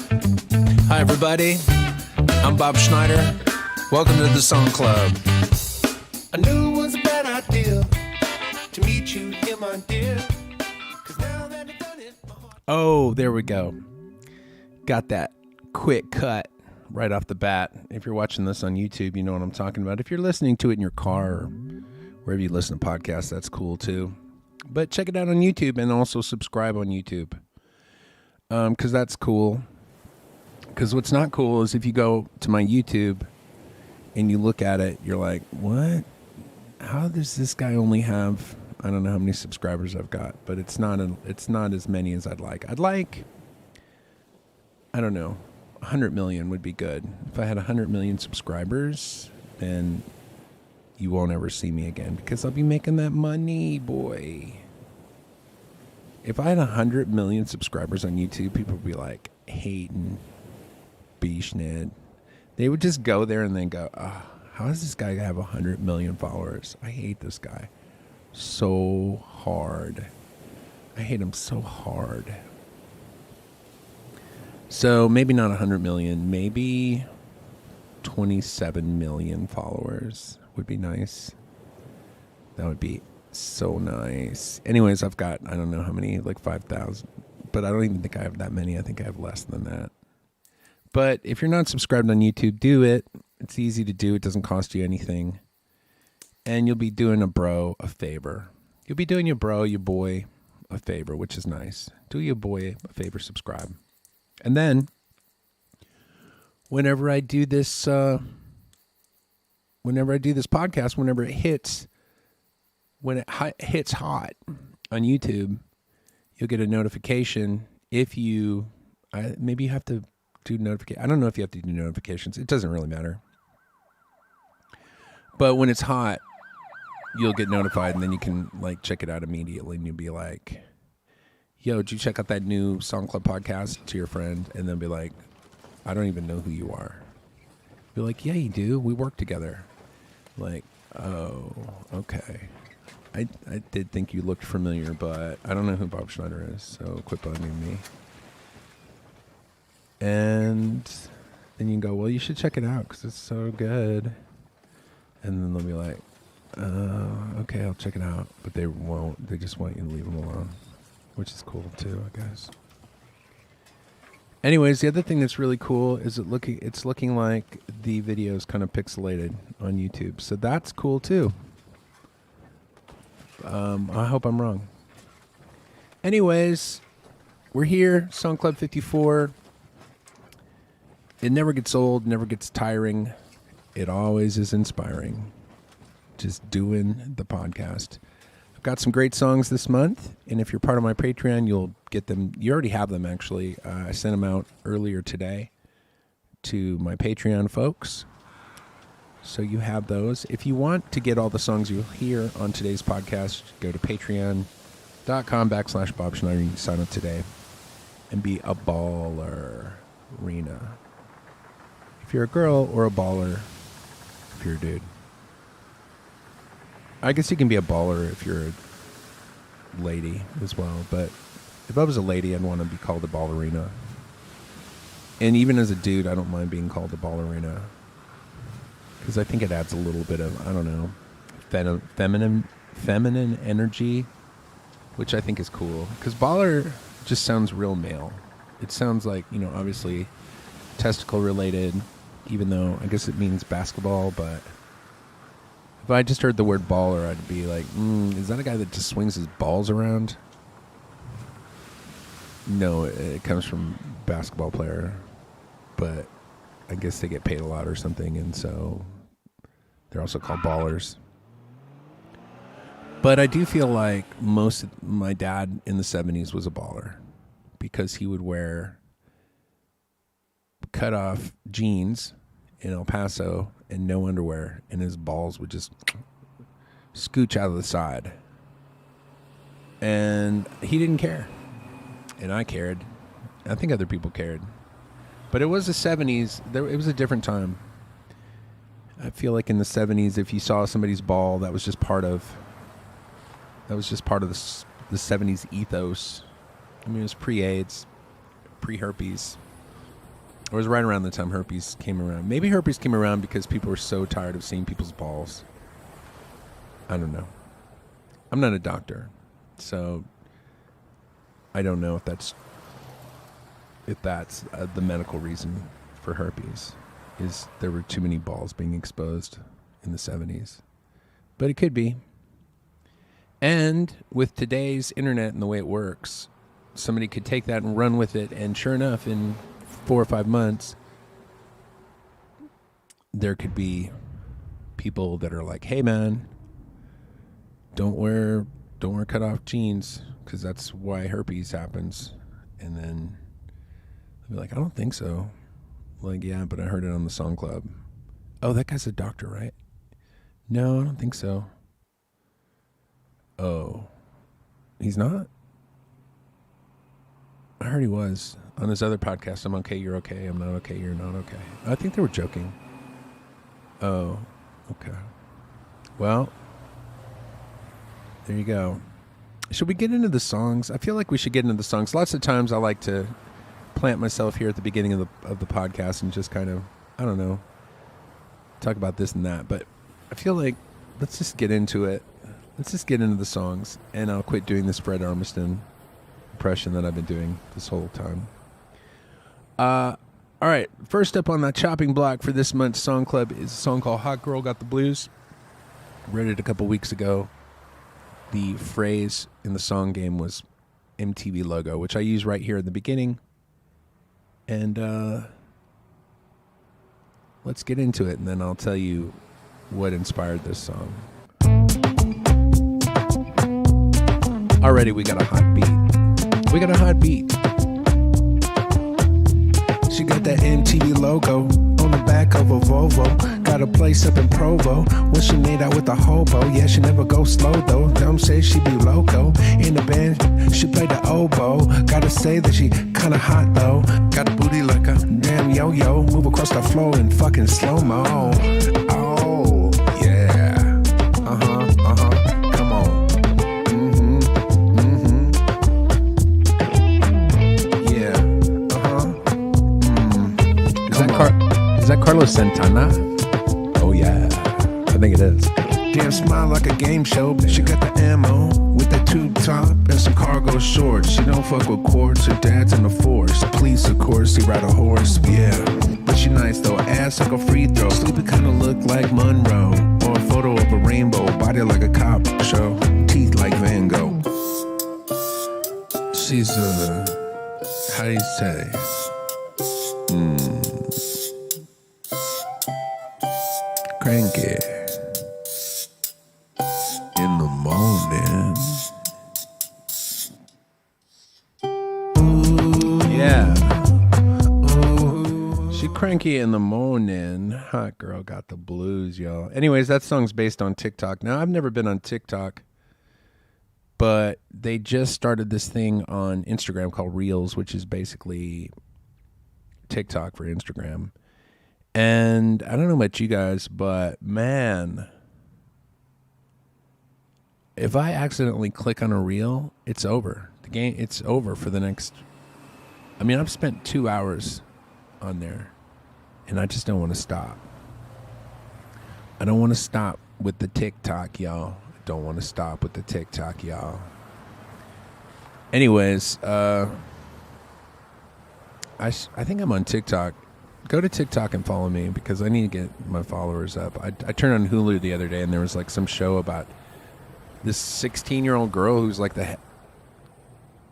Hi, everybody. I'm Bob Schneider. Welcome to the Song Club. I knew it was a bad idea to meet you here, my dear. 'Cause now that I've done it, my heart... Oh, there we go. Got that quick cut right off the bat. If you're watching this on YouTube, you know what I'm talking about. If you're listening to it in your car or wherever you listen to podcasts, that's cool too. But check it out on YouTube and also subscribe on YouTube. Because that's cool. Because what's not cool is if you go to my YouTube and you look at it, you're like, what? How does this guy only have, I don't know how many subscribers I've got, but it's not as many as I'd like. I'd like, I don't know, 100 million would be good. If I had 100 million subscribers, then you won't ever see me again because I'll be making that money, boy. If I had 100 million subscribers on YouTube, people would be like hating Schneider. They would just go there and then go, oh, how does this guy have 100 million followers? I hate this guy so hard. I hate him so hard. So maybe not 100 million, maybe 27 million followers would be nice. That would be so nice. Anyways, I've got, I don't know how many, like 5,000, but I don't even think I have that many. I think I have less than that. But if you're not subscribed on YouTube, do it. It's easy to do. It doesn't cost you anything. And you'll be doing a bro a favor. You'll be doing your bro, your boy, a favor, which is nice. Do your boy a favor, subscribe. And then, whenever I do this podcast, whenever it hits, when it hits hot on YouTube, you'll get a notification. If you, maybe you have to do notification. I don't know if you have to do notifications. It doesn't really matter. But when it's hot, you'll get notified, and then you can like check it out immediately, and you'll be like, yo, did you check out that new Song Club podcast to your friend? And they'll be like, I don't even know who you are. Be like, yeah, you do. We work together. Like, oh, okay. I did think you looked familiar, but I don't know who Bob Schneider is, so quit bugging me. And then you can go, well, you should check it out because it's so good. And then they'll be like, okay, I'll check it out. But they won't. They just want you to leave them alone, which is cool too, I guess. Anyways, the other thing that's really cool is it's looking like the video is kind of pixelated on YouTube. So that's cool too. I hope I'm wrong. Anyways, we're here, Song Club 54. It never gets old, never gets tiring. It always is inspiring. Just doing the podcast. I've got some great songs this month, and if you're part of my Patreon, you'll get them. You already have them, actually. I sent them out earlier today to my Patreon folks. So you have those. If you want to get all the songs you'll hear on today's podcast, go to patreon.com/Bob Schneider. You can sign up today and be a baller. Rena. If you're a girl, or a baller if you're a dude. I guess you can be a baller if you're a lady as well, but if I was a lady, I'd want to be called a ballerina. And even as a dude, I don't mind being called a ballerina because I think it adds a little bit of, I don't know, feminine energy, which I think is cool. Because baller just sounds real male. It sounds like, you know, obviously testicle related, even though I guess it means basketball, but if I just heard the word baller, I'd be like, is that a guy that just swings his balls around? No, it comes from basketball player, but I guess they get paid a lot or something, and so they're also called ballers. But I do feel like my dad in the 70s was a baller because he would wear cut off jeans in El Paso and no underwear, and his balls would just scooch out of the side. And he didn't care. And I cared. I think other people cared. But it was the 70s. It was a different time. I feel like in the 70s, if you saw somebody's ball, that was just part of the 70s ethos. I mean, it was pre-AIDS, pre-herpes, It was right around the time herpes came around. Maybe herpes came around because people were so tired of seeing people's balls. I don't know. I'm not a doctor, so I don't know if that's the medical reason for herpes, is there were too many balls being exposed in the 70s. But it could be. And with today's internet and the way it works, somebody could take that and run with it, and sure enough, in 4 or 5 months, there could be people that are like, hey man, don't wear cut off jeans because that's why herpes happens. And then they'll be like, I don't think so. Like, yeah, but I heard it on the Song Club. Oh, that guy's a doctor, right? No, I don't think so. Oh, he's not? I heard he was. On his other podcast, I'm okay, you're okay, I'm not okay, you're not okay. I think they were joking. Oh, okay. Well, there you go. Should we get into the songs? I feel like we should get into the songs. Lots of times I like to plant myself here at the beginning of the podcast and just kind of, I don't know, talk about this and that. But I feel like let's just get into it. Let's just get into the songs, and I'll quit doing this Fred Armisen impression that I've been doing this whole time. All right, first up on that chopping block for this month's Song Club is a song called Hot Girl Got the Blues. Read it a couple weeks ago. The phrase in the song game was MTV logo, which I use right here in the beginning. And let's get into it, and then I'll tell you what inspired this song. Already we got a hot beat. We got a hot beat. She got that MTV logo on the back of a Volvo. Got a place up in Provo where she made out with a hobo. Yeah, she never go slow though. Don't say she be loco. In the band, she played the oboe. Gotta say that she kinda hot though. Got a booty like a damn yo-yo. Move across the floor in fucking slow-mo. Oh, yeah. Come on. Is that Carlos Santana? Oh yeah, I think it is. Damn, smile like a game show. She got the ammo with that tube top and some cargo shorts. She don't fuck with quartz. Her dad's in the force. Police, of course, he ride a horse. Yeah, but she nice though. Ass like a free throw. Sleepy kinda look like Monroe. Or a photo of a rainbow. Body like a cop show. Teeth like Van Gogh. She's how do you say? Cranky in the morning. Ooh, yeah. Ooh. She cranky in the morning. Hot girl got the blues, y'all. Anyways, that song's based on TikTok. Now, I've never been on TikTok, but they just started this thing on Instagram called Reels, which is basically TikTok for Instagram. And I don't know about you guys, but man, if I accidentally click on a reel, it's over. The game, it's over for the next. I mean, I've spent 2 hours on there, and I just don't want to stop. I don't want to stop with the TikTok, y'all. I don't want to stop with the TikTok, y'all. Anyways, I think I'm on TikTok. Go to TikTok and follow me because I need to get my followers up. I turned on Hulu the other day and there was like some show about this 16-year-old girl who's like the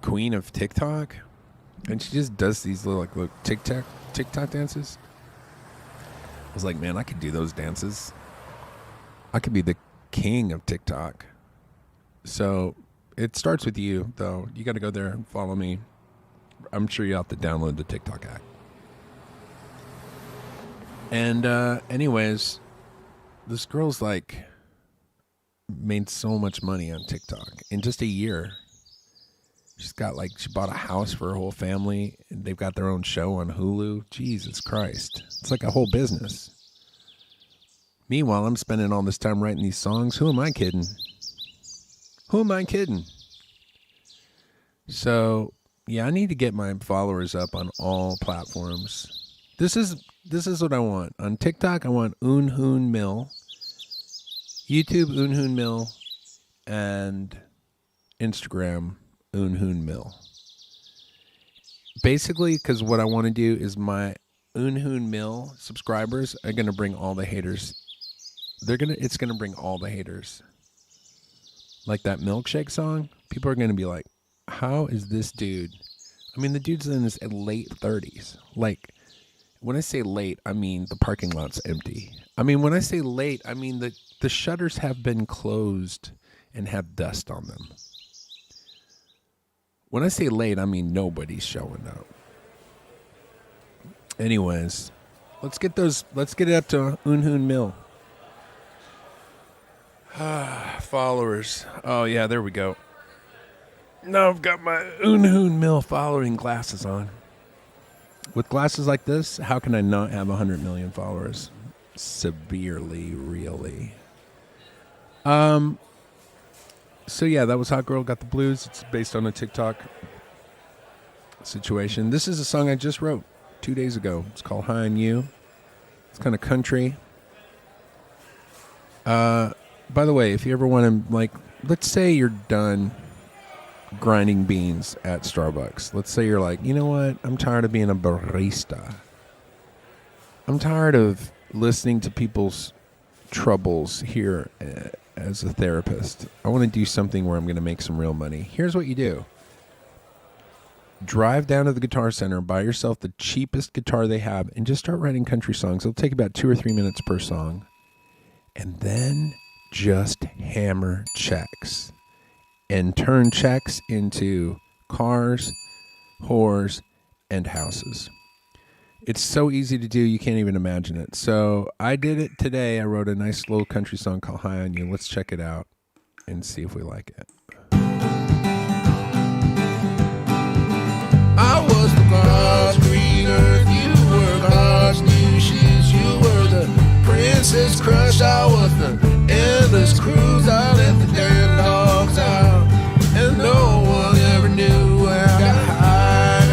queen of TikTok, and she just does these little TikTok dances. I was like, man, I could do those dances. I could be the king of TikTok. So it starts with you, though. You got to go there and follow me. I'm sure you'll have to download the TikTok app. And anyways, this girl's like made so much money on TikTok in just a year. She's got she bought a house for her whole family, and they've got their own show on Hulu. Jesus Christ. It's like a whole business. Meanwhile, I'm spending all this time writing these songs. Who am I kidding? Who am I kidding? So, yeah, I need to get my followers up on all platforms. This is what I want. On TikTok, I want HOON Mill. YouTube, HOON Mill. And Instagram, HOON Mill. Basically, because what I want to do is my HOON Mill subscribers are going to bring all the haters. It's going to bring all the haters. Like that Milkshake song, people are going to be like, how is this dude? I mean, the dude's in his late 30s. Like, when I say late, I mean the parking lot's empty. I mean, when I say late, I mean the shutters have been closed and have dust on them. When I say late, I mean nobody's showing up. Anyways, let's get it up to HOON Mill. Followers. Oh yeah, there we go. Now I've got my HOON Mill following glasses on. With glasses like this, how can I not have 100 million followers? Severely, really. So yeah, that was Hot Girl Got the Blues. It's based on a TikTok situation. This is a song I just wrote 2 days ago. It's called High on You. It's kind of country. By the way, if you ever want to, like, let's say you're done grinding beans at Starbucks. Let's say you're like, you know what? I'm tired of being a barista. I'm tired of listening to people's troubles here as a therapist. I want to do something where I'm going to make some real money. Here's what you do. Drive down to the Guitar Center, buy yourself the cheapest guitar they have, and just start writing country songs. It'll take about 2 or 3 minutes per song. And then just hammer checks. And turn checks into cars, whores, and houses. It's so easy to do, you can't even imagine it. So I did it today. I wrote a nice little country song called High on You. Let's check it out and see if we like it. I was the God's green earth, you were God's new shoes. You were the princess crush, I was the endless cruise. I let the damn dogs out, and no one ever knew where I got high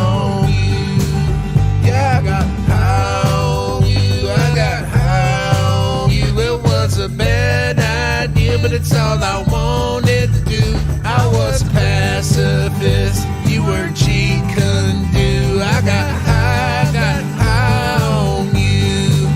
on you. Yeah, I got high on you, I got high on you. It was a bad idea, but it's all I wanted to do. I was a pacifist, you were cheat, couldn't do. I got high on you.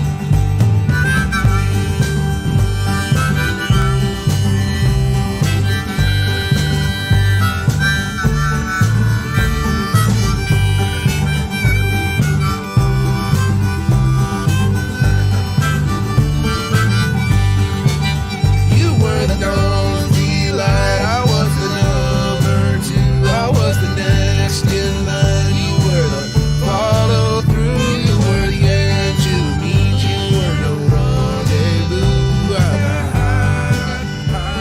You were the dawn's delight, I was the number 2. I was the next in line. You were the follow through. You were the end to meet. You were no rendezvous. I got high.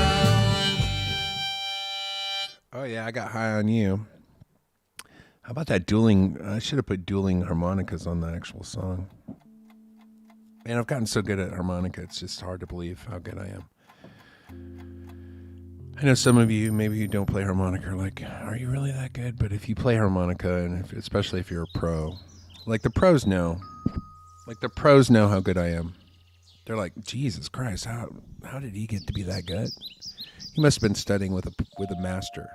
Oh yeah, I got high on you. How about that dueling? I should have put dueling harmonicas on the actual song. Man, I've gotten so good at harmonica, it's just hard to believe how good I am. I know some of you, maybe you don't play harmonica, are like, are you really that good? But if you play harmonica, and especially if you're a pro, like the pros know how good I am. They're like, Jesus Christ, how did he get to be that good? He must have been studying with a master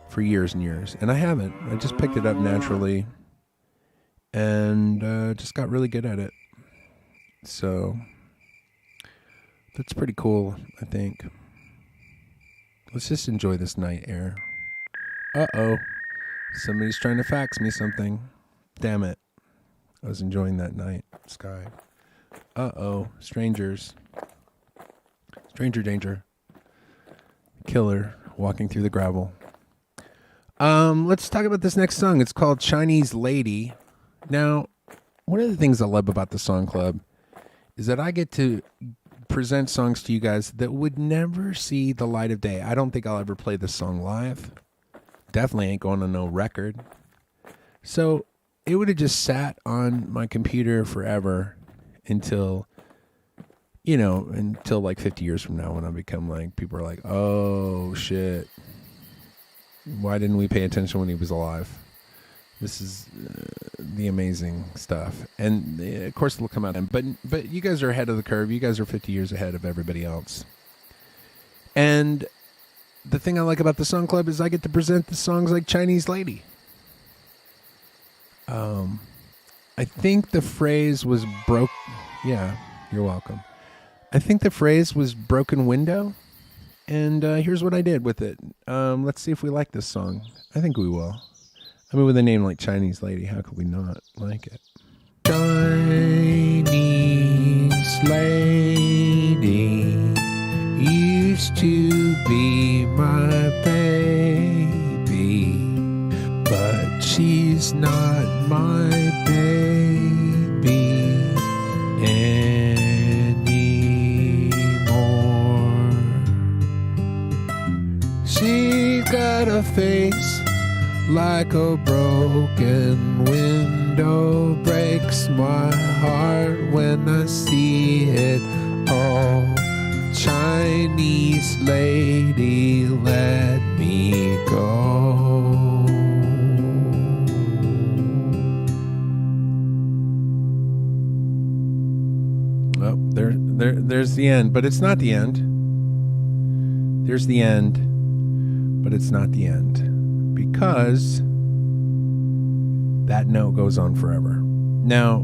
for years and years, and I haven't. I just picked it up naturally, and just got really good at it. So that's pretty cool, I think. Let's just enjoy this night air. Uh-oh. Somebody's trying to fax me something. Damn it. I was enjoying that night sky. Uh-oh. Strangers. Stranger danger. Killer walking through the gravel. Let's talk about this next song. It's called Chinese Lady. Now, one of the things I love about the Song Club is that I get to present songs to you guys that would never see the light of day. I don't think I'll ever play this song live. Definitely ain't going on no record. So it would have just sat on my computer forever until like 50 years from now when I become like, people are like, oh shit, why didn't we pay attention when he was alive? This is the amazing stuff. And of course it'll come out. But you guys are ahead of the curve. You guys are 50 years ahead of everybody else. And the thing I like about the Song Club is I get to present the songs like Chinese Lady. I think the phrase was broke. Yeah, you're welcome. I think the phrase was broken window. And here's what I did with it. Let's see if we like this song. I think we will. I mean, with a name like Chinese Lady, how could we not like it? Chinese lady used to be my baby, but she's not my baby anymore. She's got a face like a broken window, breaks my heart when I see it all. Chinese lady, let me go. Oh, there's the end, but it's not the end. There's the end, but it's not the end. Because that note goes on forever. Now,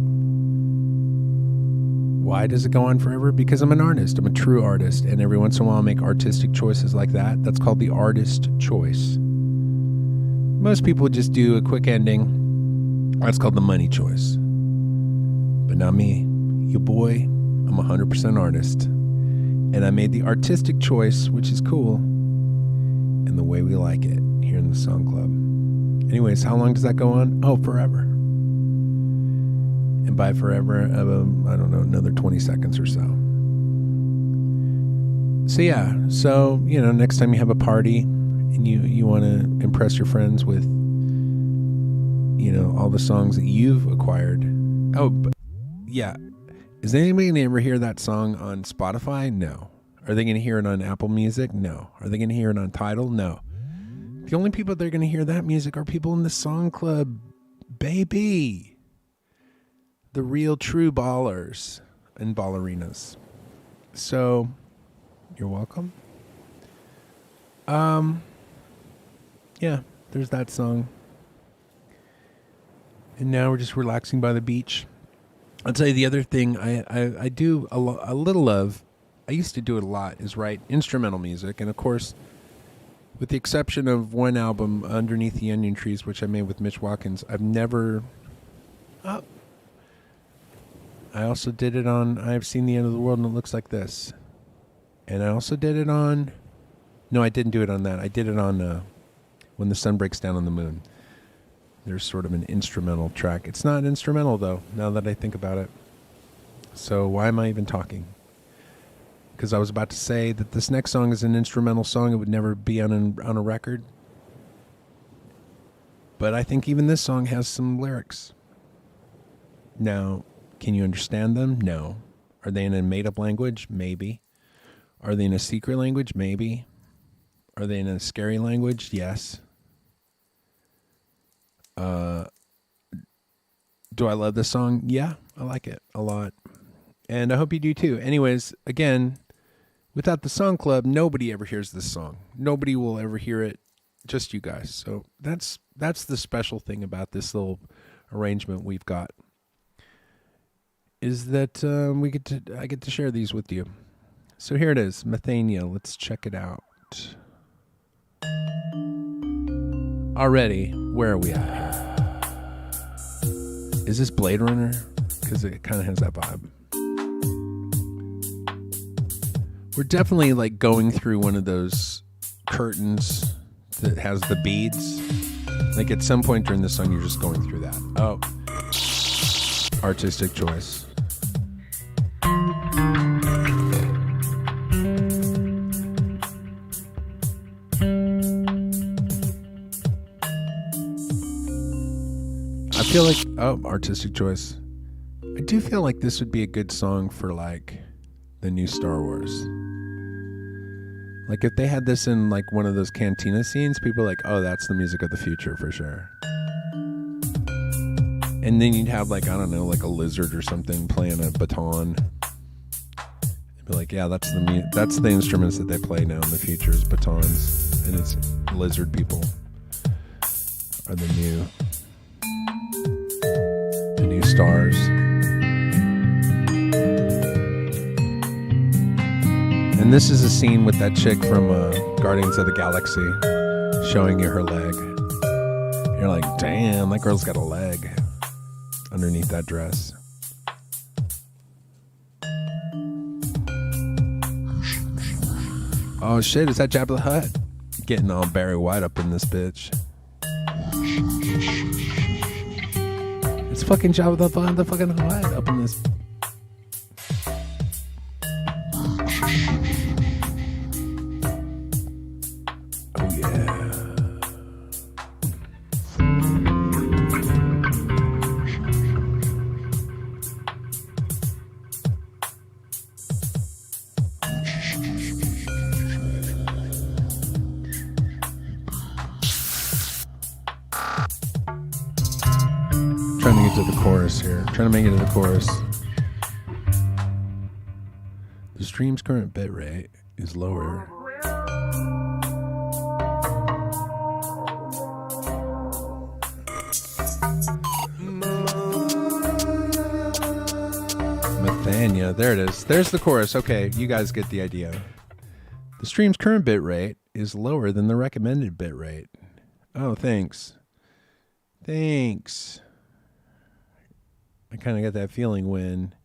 why does it go on forever? Because I'm an artist. I'm a true artist. And every once in a while I make artistic choices like that. That's called the artist choice. Most people just do a quick ending. That's called the money choice. But not me. You boy, I'm 100% artist. And I made the artistic choice, which is cool, and the way we like it here in the Song Club. Anyways, how long does that go on? Oh, forever. And by forever, I don't know, another 20 seconds or so. So yeah, next time you have a party and you want to impress your friends with, all the songs that you've acquired. Oh, but yeah. Is anybody going to ever hear that song on Spotify? No. Are they going to hear it on Apple Music? No. Are they going to hear it on Tidal? No. The only people that are going to hear that music are people in the Song Club, baby. The real true ballers and ballerinas. So, you're welcome. Yeah, there's that song. And now we're just relaxing by the beach. I'll tell you the other thing I do a little of. I used to do it a lot, is write instrumental music. And of course, with the exception of one album, Underneath the Onion Trees, which I made with Mitch Watkins, I've never... I also did it on I've Seen the End of the World and It Looks Like This. And I also did it on... No, I didn't do it on that. I did it on When the Sun Breaks Down on the Moon. There's sort of an instrumental track. It's not instrumental, though, now that I think about it. So why am I even talking? Because I was about to say that this next song is an instrumental song. It would never be on a record. But I think even this song has some lyrics. Now, can you understand them? No. Are they in a made-up language? Maybe. Are they in a secret language? Maybe. Are they in a scary language? Yes. Do I love this song? Yeah, I like it a lot. And I hope you do too. Anyways, again, without the Song Club, nobody ever hears this song. Nobody will ever hear it, just you guys. So that's the special thing about this little arrangement we've got, is that I get to share these with you. So here it is, Methane. Let's check it out. Already, where are we at here? Is this Blade Runner? Because it kind of has that vibe. We're definitely like going through one of those curtains that has the beads. Like at some point during the song, you're just going through that. Oh, artistic choice. I feel like, artistic choice. I do feel like this would be a good song for like the new Star Wars. Like if they had this in like one of those cantina scenes, people are like, oh, that's the music of the future for sure. And then you'd have like, I don't know, like a lizard or something playing a baton. It'd be like, yeah, that's the instruments that they play now in the future is batons. And it's lizard people are the new stars. And this is a scene with that chick from Guardians of the Galaxy showing you her leg. You're like, damn, that girl's got a leg underneath that dress. Oh shit, is that Jabba the Hutt? Getting all Barry White up in this bitch. It's fucking Jabba the fucking Hutt up in this. Oh yeah. Trying to get to the chorus here. Trying to make it to the chorus. The stream's current bitrate is lower. Methane, yeah, there it is. There's the chorus. Okay, you guys get the idea. The stream's current bitrate is lower than the recommended bitrate. Oh, thanks. Thanks. I kind of got that feeling when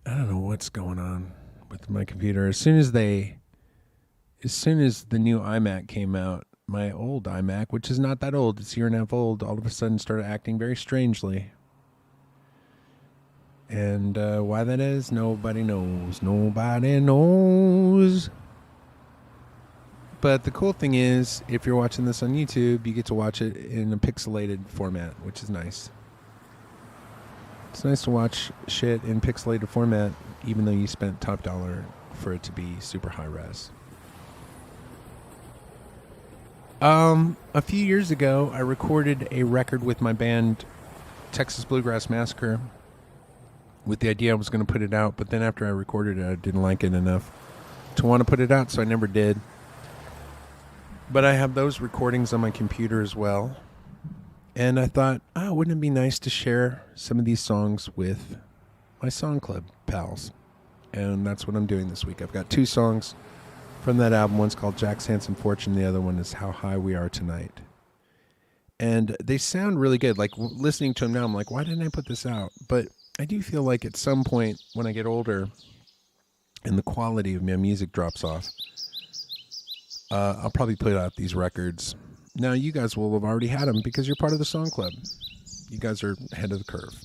I don't know what's going on with my computer. As soon as the new iMac came out, my old iMac, which is not that old, it's a year and a half old, all of a sudden started acting very strangely. And why that is, nobody knows. Nobody knows. But the cool thing is, if you're watching this on YouTube, you get to watch it in a pixelated format, which is nice. It's nice to watch shit in pixelated format, even though you spent top dollar for it to be super high res. A few years ago, I recorded a record with my band, Texas Bluegrass Massacre, with the idea I was going to put it out, but then after I recorded it, I didn't like it enough to want to put it out, so I never did. But I have those recordings on my computer as well. And I thought, wouldn't it be nice to share some of these songs with my Song Club pals? And that's what I'm doing this week. I've got 2 songs from that album. One's called Jack's Handsome Fortune. The other one is How High We Are Tonight. And they sound really good. Like, listening to them now, I'm like, why didn't I put this out? But I do feel like at some point when I get older and the quality of my music drops off, I'll probably put out these records. Now, you guys will have already had them because you're part of the Song Club. You guys are ahead of the curve.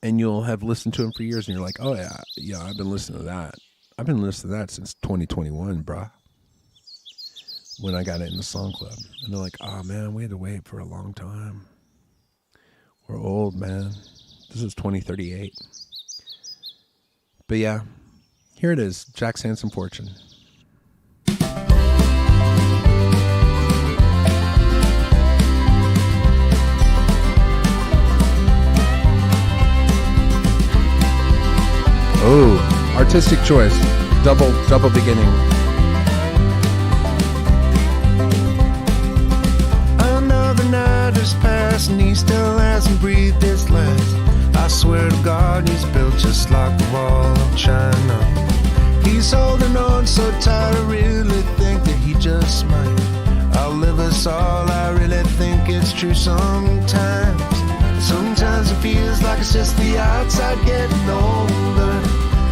And you'll have listened to them for years, and you're like, oh, yeah, I've been listening to that. I've been listening to that since 2021, bruh, when I got it in the Song Club. And they're like, oh, man, we had to wait for a long time. We're old, man. This is 2038. But, yeah, here it is, Jack's Handsome Fortune. Oh, artistic choice. Double beginning. Another night has passed and he still hasn't breathed his last. I swear to God he's built just like the wall of China. He's holding on so tight, I really think that he just might outlive us all. I really think it's true sometimes. Sometimes it feels like it's just the outside getting older,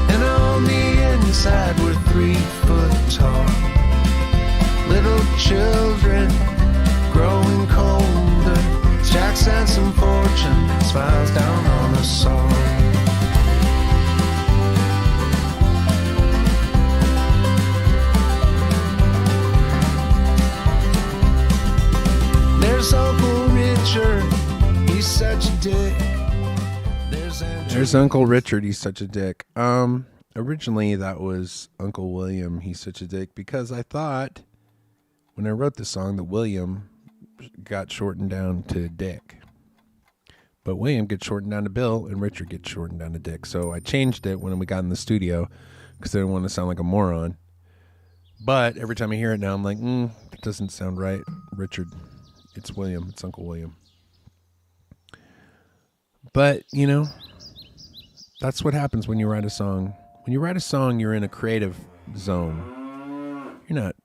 and on the inside we're 3 foot tall. Little children growing colder. Jack's handsome fortune smiles down on us all. There's Uncle Richard. He's such a dick. There's Uncle Richard. He's such a dick. Originally that was Uncle William. He's such a dick, because I thought when I wrote the song that William got shortened down to Dick. But William gets shortened down to Bill, and Richard gets shortened down to Dick. So I changed it when we got in the studio because I didn't want to sound like a moron. But every time I hear it now, I'm like, that doesn't sound right. Richard, it's William. It's Uncle William. But, you know, that's what happens when you write a song. When you write a song, you're in a creative zone. You're not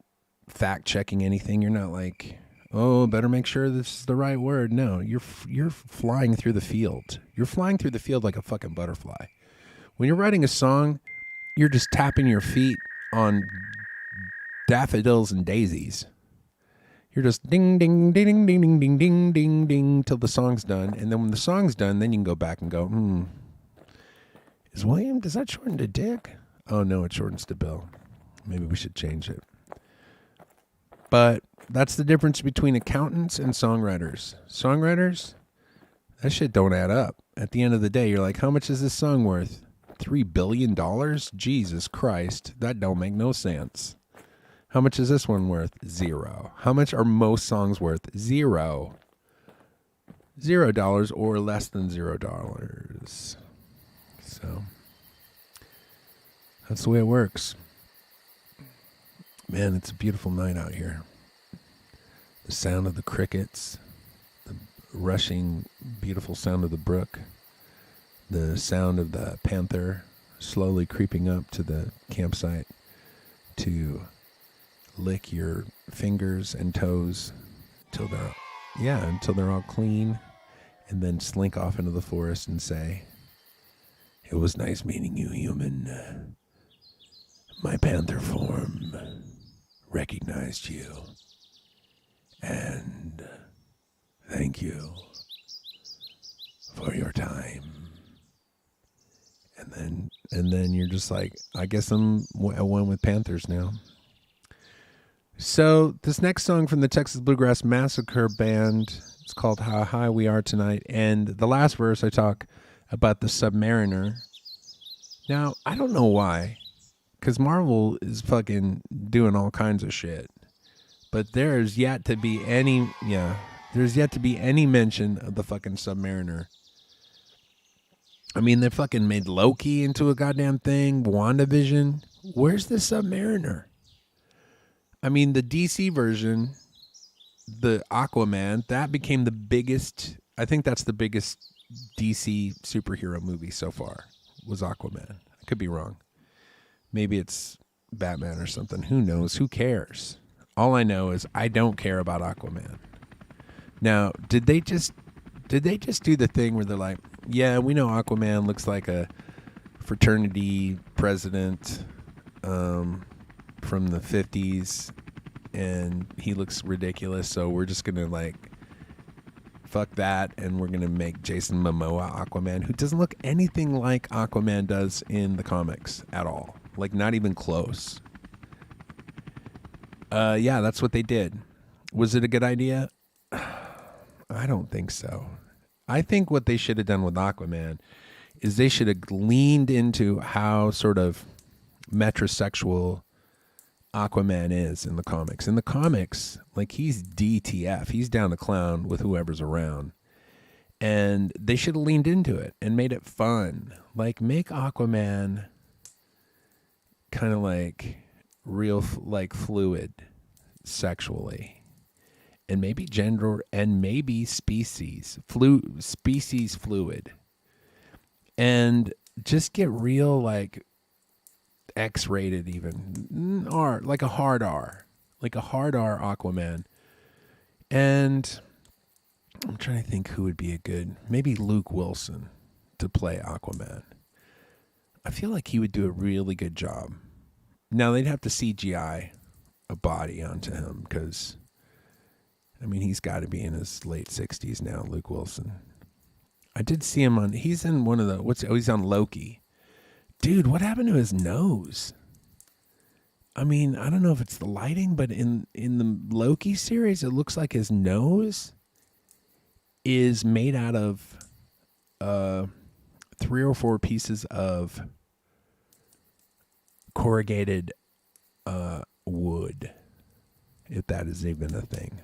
fact-checking anything. You're not like, oh, better make sure this is the right word. No, you're flying through the field. You're flying through the field like a fucking butterfly. When you're writing a song, you're just tapping your feet on daffodils and daisies. You're just ding, ding, ding, ding, ding, ding, ding, ding, ding, till the song's done. And then when the song's done, then you can go back and go, is William, does that shorten to Dick? Oh, no, it shortens to Bill. Maybe we should change it. But that's the difference between accountants and songwriters. Songwriters, that shit don't add up. At the end of the day, you're like, how much is this song worth? $3 billion? Jesus Christ, that don't make no sense. How much is this one worth? 0. How much are most songs worth? 0. $0 or less than $0. So that's the way it works. Man, it's a beautiful night out here. The sound of the crickets, the rushing, beautiful sound of the brook, the sound of the panther slowly creeping up to the campsite to lick your fingers and toes until they're all clean, and then slink off into the forest and say, "It was nice meeting you, human. My panther form recognized you, and thank you for your time." And then you're just like, I guess I'm at one with panthers now. So this next song from the Texas Bluegrass Massacre Band, it's called How High We Are Tonight. And the last verse I talk about the Submariner. Now, I don't know why, because Marvel is fucking doing all kinds of shit. But there's yet to be any mention of the fucking Submariner. I mean, they fucking made Loki into a goddamn thing, WandaVision. Where's the Submariner? I mean, the DC version, the Aquaman, that became the biggest, I think that's the biggest DC superhero movie so far, was Aquaman. I could be wrong. Maybe it's Batman or something. Who knows? Who cares? All I know is I don't care about Aquaman. Now, did they just do the thing where they're like, yeah, we know Aquaman looks like a fraternity president, from the 50s, and he looks ridiculous, so we're just gonna like fuck that, and we're gonna make Jason Momoa Aquaman, who doesn't look anything like Aquaman does in the comics at all, like not even close. Yeah, that's what they did. Was it a good idea? I don't think so. I think what they should have done with Aquaman is they should have leaned into how sort of metrosexual Aquaman is in the comics. In the comics, like, he's DTF. He's down to clown with whoever's around. And they should have leaned into it and made it fun. Like, make Aquaman kind of like real, like, fluid sexually. And maybe gender and maybe species fluid. And just get real, like, X-rated even, R, like a hard R Aquaman. And I'm trying to think who would be a good, maybe Luke Wilson to play Aquaman. I feel like he would do a really good job. Now they'd have to CGI a body onto him because, I mean, he's got to be in his late 60s now, Luke Wilson. I did see him he's in one of the, he's on Loki. Dude, what happened to his nose? I mean, I don't know if it's the lighting, but in the Loki series, it looks like his nose is made out of 3 or 4 pieces of corrugated wood, if that is even a thing.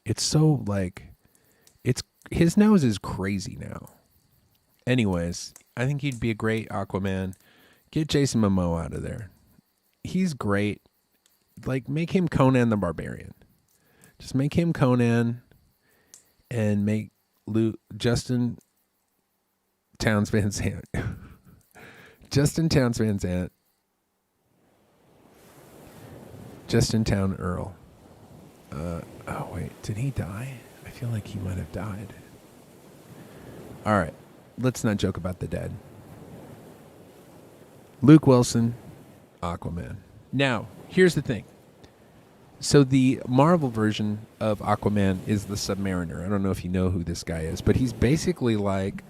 It's so like, his nose is crazy now. Anyways, I think he'd be a great Aquaman. Get Jason Momoa out of there. He's great. Like, make him Conan the Barbarian. Just make him Conan and make Justin Towns Van Sant. Justin Towns Van Sant. Justin Town Earl. Oh, wait. Did he die? I feel like he might have died. All right. Let's not joke about the dead. Luke Wilson, Aquaman. Now, here's the thing. So the Marvel version of Aquaman is the Submariner. I don't know if you know who this guy is, but he's basically like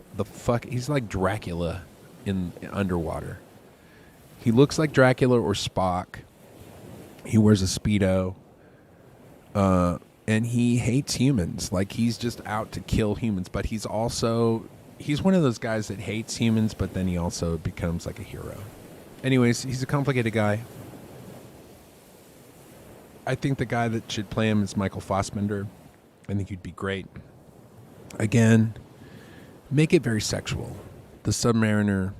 he's like Dracula in underwater. He looks like Dracula or Spock. He wears a Speedo. And he hates humans. Like, he's just out to kill humans, but he's one of those guys that hates humans, but then he also becomes like a hero. Anyways, he's a complicated guy. I think the guy that should play him is Michael Fassbender. I think he'd be great. Again, make it very sexual. The Submariner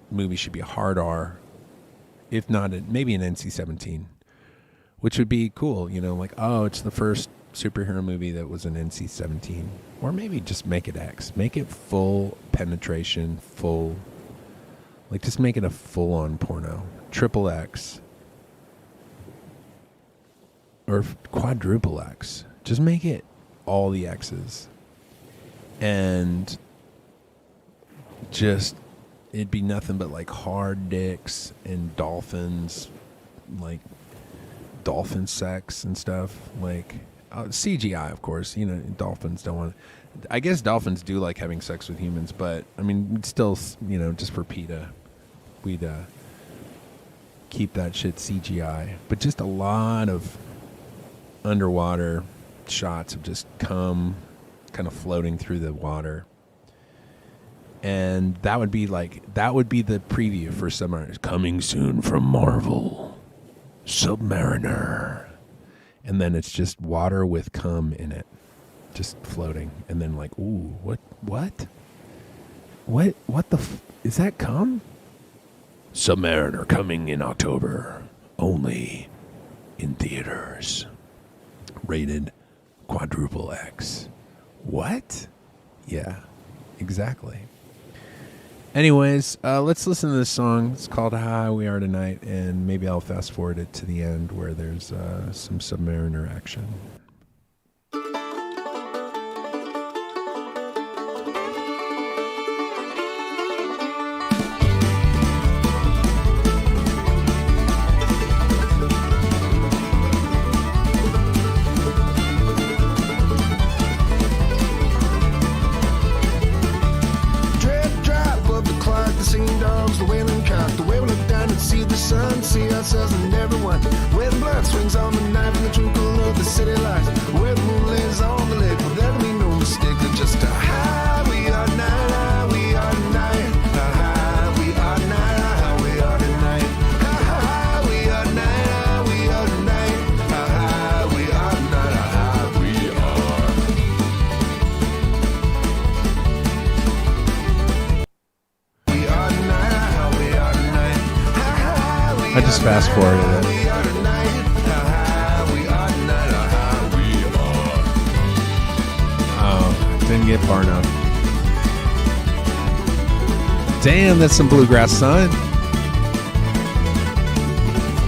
movie should be a hard R, if not maybe an NC-17, which would be cool. You know, like, oh, it's the first superhero movie that was an NC-17. Or maybe just make it X. Make it full penetration, like, just make it a full-on porno. Triple X. Or quadruple X. Just make it all the X's. And just, it'd be nothing but like hard dicks and dolphins, like dolphin sex and stuff. Like CGI, of course. You know, dolphins don't want to. I guess dolphins do like having sex with humans, but I mean, we'd still, you know, just for PETA, we'd keep that shit CGI. But just a lot of underwater shots of just cum kind of floating through the water. And that would be the preview for Submariner. Coming soon from Marvel, Submariner. And then it's just water with cum in it, just floating. And then like, ooh, what is that cum? Submariner coming in October, only in theaters. Rated quadruple X. What? Yeah, exactly. Anyways, let's listen to this song. It's called How High We Are Tonight, and maybe I'll fast forward it to the end where there's some Submariner action. I just fast forwarded it. Oh, didn't get far enough. Damn, that's some bluegrass, son.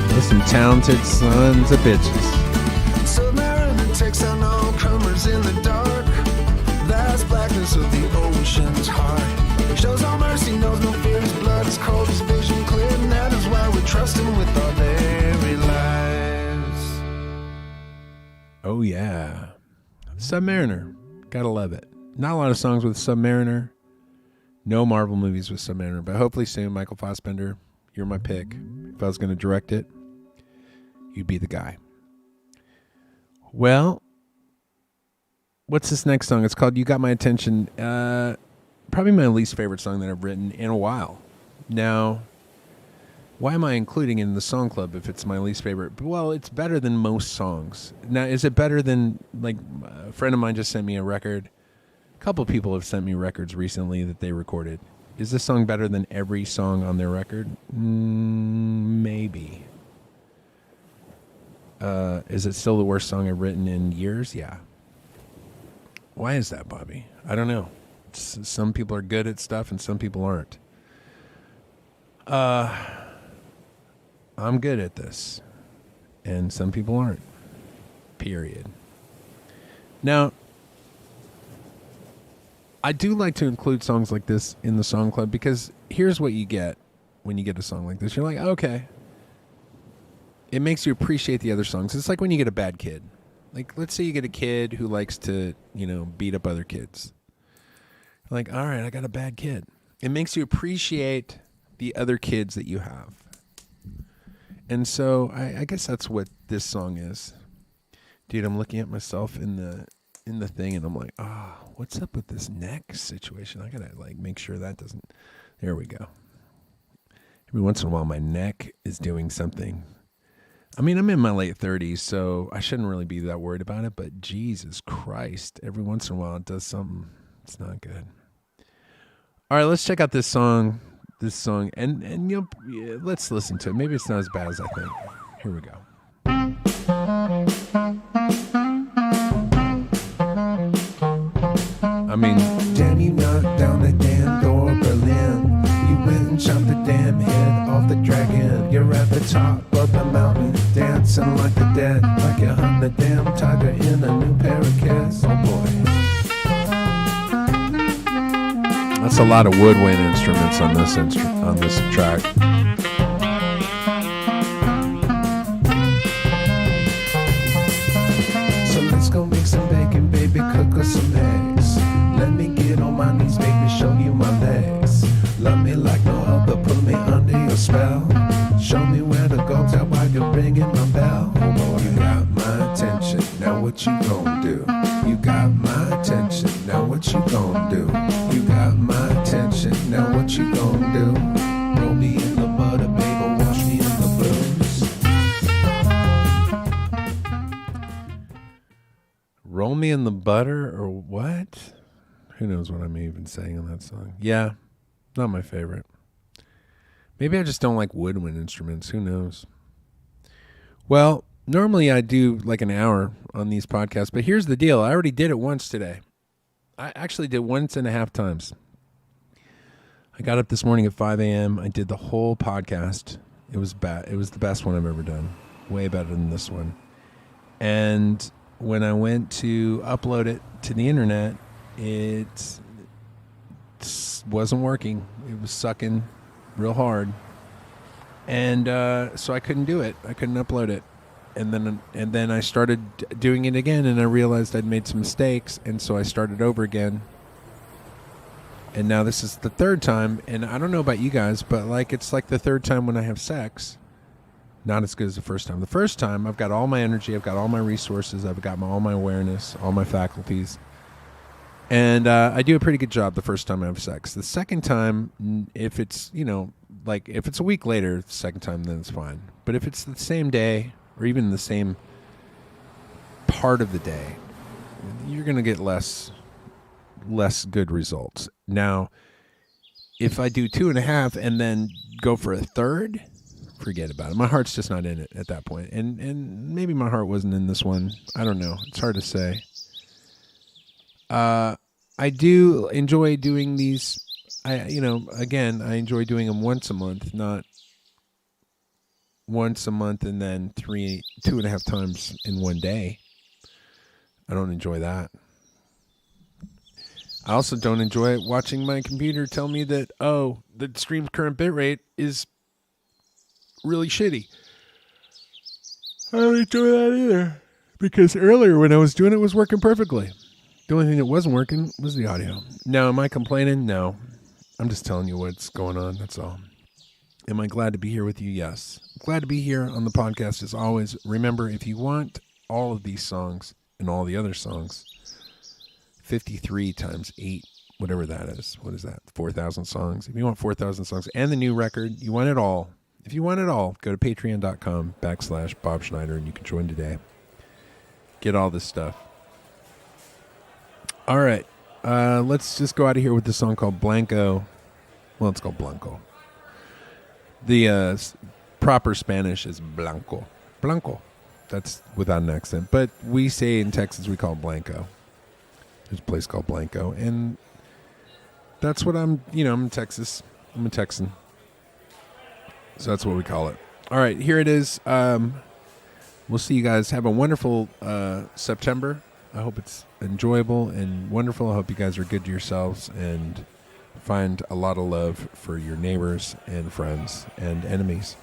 There's some talented sons of bitches. Submariner takes on all comers in the dark. Vast blackness of the ocean's heart. Shows no mercy, knows no fear. His blood is cold, his vision clear, and that is why we trust him with our very lives. Oh yeah, Submariner, gotta love it. Not a lot of songs with Submariner. No Marvel movies with Submariner, but hopefully soon. Michael Fassbender, you're my pick. If I was going to direct it, you'd be the guy. Well, what's this next song? It's called You Got My Attention. Probably my least favorite song that I've written in a while. Now, Why am I including it in the song club if it's my least favorite? Well, it's better than most songs. Now, is it better than, like, a friend of mine just sent me a record. A couple people have sent me records recently that they recorded. Is this song better than every song on their record? Maybe. Is it still the worst song I've written in years? Yeah. Why is that, Bobby? I don't know. Some people are good at stuff and some people aren't. I'm good at this, and some people aren't. Period. Now, I do like to include songs like this in the song club because here's what you get when you get a song like this. You're like, okay. It makes you appreciate the other songs. It's like when you get a bad kid. Like, let's say you get a kid who likes to, beat up other kids. Like, all right, I got a bad kid. It makes you appreciate the other kids that you have. And so I guess that's what this song is. Dude, I'm looking at myself in the thing and I'm like, what's up with this neck situation? I gotta make sure that doesn't. There we go. Every once in a while my neck is doing something. I mean, I'm in my late 30s, so I shouldn't really be that worried about it, but Jesus Christ, every once in a while it does something. It's not good. All right, let's check out this song. And let's listen to it. Maybe it's not as bad as I think. Here we go. I mean, Damn, you knocked down the damn door, Berlin. You went and chopped the damn head off the dragon. You're at the top of the mountain, dancing like the dead, like you're hunting the damn tiger in a new pair of cats. Oh boy. That's a lot of woodwind instruments on this track. So let's go make some bacon, baby, cook us some eggs. Let me get on my knees, baby, show you my legs. Love me like no other, put me under your spell. Show me where to go, tell why you're ringing my bell. Oh boy, you got my attention, now what you gon' do? You got my attention, now what you gon' do? You got my attention, now what you gon' do? Roll me in the butter, baby, wash me in the blues. Roll me in the butter or what? Who knows what I'm even saying on that song? Yeah, not my favorite. Maybe I just don't like woodwind instruments. Who knows? Well, normally I do like an hour on these podcasts, but here's the deal. I already did it once today. I actually did 1.5 times. I got up this morning at 5 a.m. I did the whole podcast. It was bad. It was the best one I've ever done. Way better than this one. And when I went to upload it to the internet, it wasn't working. It was sucking real hard. And so I couldn't do it. I couldn't upload it. And then I started doing it again, and I realized I'd made some mistakes, and so I started over again. And now this is the third time, and I don't know about you guys, but it's like the third time when I have sex. Not as good as the first time. The first time, I've got all my energy, I've got all my resources, I've got all my awareness, all my faculties. And I do a pretty good job the first time I have sex. The second time, if it's, if it's a week later, the second time, then it's fine. But if it's the same day, or even the same part of the day, you're going to get less good results. Now, if I do 2.5 and then go for a third, forget about it. My heart's just not in it at that point. And maybe my heart wasn't in this one. I don't know. It's hard to say. I do enjoy doing these. I enjoy doing them once a month, not once a month and then 2.5 times in one day. I don't enjoy that. I also don't enjoy watching my computer tell me that, the stream's current bitrate is really shitty. I don't enjoy that either. Because earlier when I was doing it, it was working perfectly. The only thing that wasn't working was the audio. Now, am I complaining? No. I'm just telling you what's going on. That's all. Am I glad to be here with you? Yes. Glad to be here on the podcast as always. Remember, if you want all of these songs and all the other songs, 53 times 8, whatever that is. What is that? 4,000 songs. If you want 4,000 songs and the new record, you want it all. If you want it all, go to patreon.com/Bob Schneider and you can join today. Get all this stuff. All right. Let's just go out of here with this song called Blanco. Well, it's called Blanco. The proper Spanish is Blanco. Blanco. That's without an accent. But we say in Texas, we call it Blanco. There's a place called Blanco. And that's what I'm in Texas. I'm a Texan. So that's what we call it. All right, here it is. We'll see you guys. Have a wonderful September. I hope it's enjoyable and wonderful. I hope you guys are good to yourselves and find a lot of love for your neighbors and friends and enemies.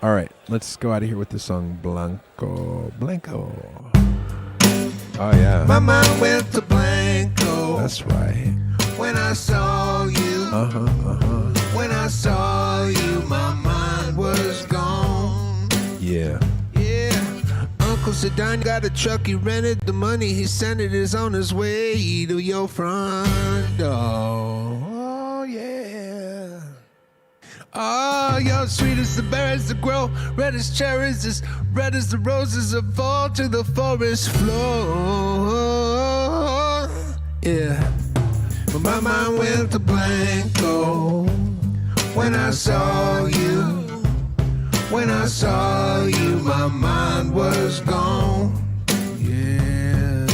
All right, let's go out of here with the song Blanco. Blanco. Oh, yeah. My mind went to Blanco. That's right. When I saw you. When I saw you, my mind was gone. Yeah. Uncle Sedan got a truck, he rented the money, he sent it, is on his way to your front door. Oh, yeah. Oh, you're sweet as the berries that grow, red as cherries, as red as the roses that fall to the forest floor. Yeah. But my mind went to Blanco when I saw you. When I saw you, my mind was gone. Yeah.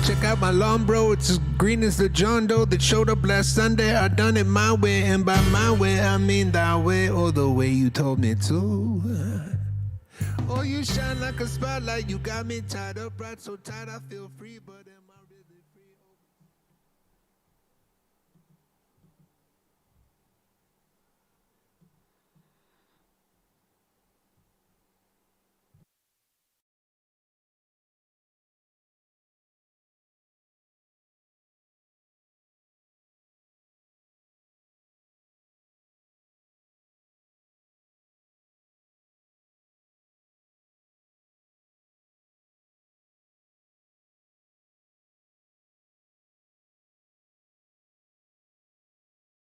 Check out my lawn, bro. It's as green as the John Doe that showed up last Sunday. I done it my way, and by my way, I mean that way, or the way you told me to. Oh, you shine like a spotlight. You got me tied up right so tight I feel free, but